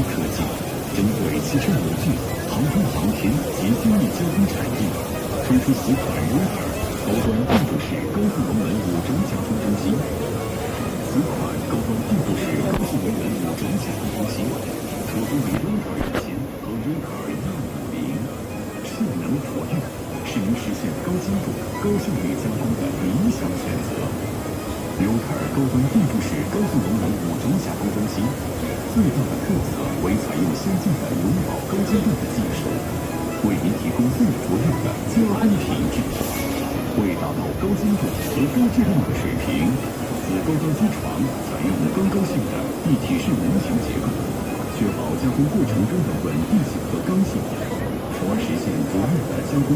科技，针对汽车模具、航空航天及精密加工产业，推出4款Rotor高端电镀式高速龙门5轴加工中心，4款高端电镀式高速龙门5轴加工中心，可分为Rotor 1000和Rotor 150，势能卓越，是您实现高精度、高效率加工的理想选择。Rotor 高端电镀式高速龙门5轴加工中心，最大的特色为采用先进的永保高精度的技术，为您提供最卓越的加工品质。为达到高精度和高质量的水平，此高端机床采用更高性的一体式门型结构，确保加工过程中的稳定性和刚性，从而实现卓越的加工。